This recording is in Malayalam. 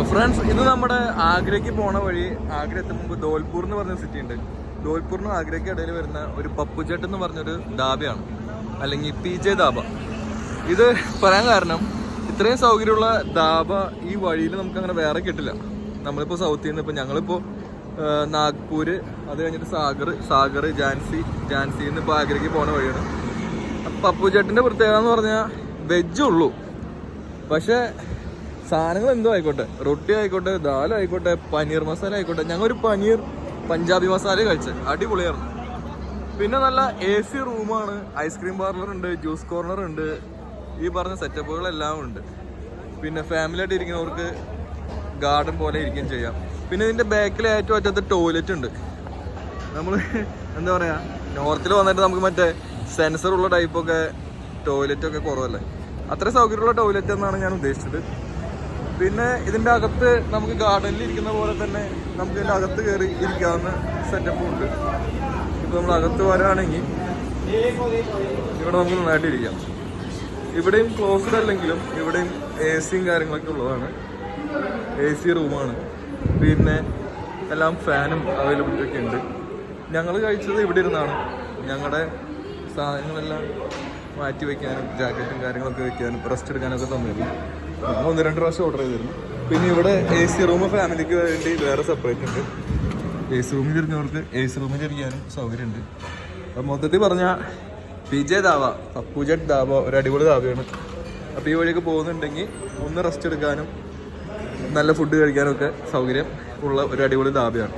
ഫ്രണ്ട്സ്, ഇത് നമ്മുടെ ആഗ്രയ്ക്ക് പോണ വഴി. ആഗ്ര എത്തുന്ന മുമ്പ് ധോൽപൂർ എന്ന് പറഞ്ഞ സിറ്റി ഉണ്ട്. ധോൽപൂറിനും ആഗ്രയ്ക്ക് ഇടയിൽ വരുന്ന ഒരു പപ്പുചട്ട് എന്ന് പറഞ്ഞൊരു ധാബയാണ്, അല്ലെങ്കിൽ PJ ധാബ. ഇത് പറയാൻ കാരണം, ഇത്രയും സൗകര്യമുള്ള ധാബ ഈ വഴിയിൽ നമുക്ക് അങ്ങനെ വേറെ കിട്ടില്ല. നമ്മളിപ്പോൾ സൗത്തിൽ നിന്ന് ഇപ്പോൾ ഞങ്ങളിപ്പോൾ നാഗ്പൂര്, അത് കഴിഞ്ഞിട്ട് സാഗർ ജാൻസിയിൽ നിന്ന് ഇപ്പോൾ ആഗ്രയ്ക്ക് പോണ വഴിയാണ്. പപ്പുചട്ടിൻ്റെ പ്രത്യേകത എന്ന് പറഞ്ഞാൽ വെജ് ഉള്ളൂ, പക്ഷേ സാധനങ്ങൾ എന്തോ ആയിക്കോട്ടെ, റൊട്ടി ആയിക്കോട്ടെ, ദാലായിക്കോട്ടെ, പനീർ മസാല ആയിക്കോട്ടെ. ഞങ്ങൾ ഒരു പനീർ പഞ്ചാബി മസാല കഴിച്ചത് അടിപൊളിയായിരുന്നു. പിന്നെ നല്ല AC റൂമാണ്, ഐസ്ക്രീം പാർലർ ഉണ്ട്, ജ്യൂസ് കോർണർ ഉണ്ട്, ഈ പറഞ്ഞ സെറ്റപ്പുകളെല്ലാം ഉണ്ട്. പിന്നെ ഫാമിലി ആയിട്ട് ഇരിക്കുന്നവർക്ക് ഗാർഡൻ പോലെ ഇരിക്കുകയും ചെയ്യാം. പിന്നെ ഇതിൻ്റെ ബാക്കിൽ ഏറ്റവും അറ്റത്ത് ടോയ്ലറ്റ് ഉണ്ട്. നമ്മൾ എന്താ പറയുക, നോർത്തിൽ വന്നിട്ട് നമുക്ക് മറ്റേ സെൻസറുള്ള ടൈപ്പൊക്കെ ടോയ്ലറ്റൊക്കെ കുറവല്ലേ, അത്ര സൗകര്യമുള്ള ടോയ്ലറ്റ് എന്നാണ് ഞാൻ ഉദ്ദേശിച്ചത്. പിന്നെ ഇതിൻ്റെ അകത്ത് നമുക്ക് ഗാർഡനിൽ ഇരിക്കുന്ന പോലെ തന്നെ നമുക്ക് ഇതിൻ്റെ അകത്ത് കയറി ഇരിക്കാവുന്ന സെറ്റപ്പും ഉണ്ട്. ഇപ്പോൾ നമ്മൾ അകത്ത് വരാണെങ്കിൽ ഇവിടെ നമുക്ക് നന്നായിട്ട് ഇരിക്കാം. ഇവിടെയും ക്ലോസ്ഡ് അല്ലെങ്കിലും ഇവിടെയും AC കാര്യങ്ങളൊക്കെ ഉള്ളതാണ്. AC റൂമാണ്. പിന്നെ എല്ലാം ഫാനും അവൈലബിലിറ്റി ഒക്കെ ഉണ്ട്. ഞങ്ങൾ കഴിച്ചത് ഇവിടെ ഇരുന്നാണ്. ഞങ്ങളുടെ സാധനങ്ങളെല്ലാം മാറ്റി വയ്ക്കാനും ജാക്കറ്റും കാര്യങ്ങളൊക്കെ വെക്കാനും റെസ്റ്റ് എടുക്കാനൊക്കെ തന്നിരുന്നു. ഞങ്ങൾ 1-2 പ്രാവശ്യം ഓർഡർ ചെയ്തിരുന്നു. പിന്നെ ഇവിടെ AC റൂം ഫാമിലിക്ക് വേണ്ടി വേറെ സെപ്പറേറ്റ് ഉണ്ട്. AC റൂമിൽ ഇരുന്നവർക്ക് AC റൂമിൽ ഇരിക്കാനും സൗകര്യമുണ്ട്. അപ്പം മൊത്തത്തിൽ പറഞ്ഞാൽ PJ ധാബ, പപ്പുചട്ട് ധാബ ഒരു അടിപൊളി ധാബയാണ്. അപ്പോൾ ഈ വഴിയൊക്കെ പോകുന്നുണ്ടെങ്കിൽ ഒന്ന് റെസ്റ്റ് എടുക്കാനും നല്ല ഫുഡ് കഴിക്കാനും ഒക്കെ സൗകര്യം ഉള്ള ഒരു അടിപൊളി ധാബയാണ്.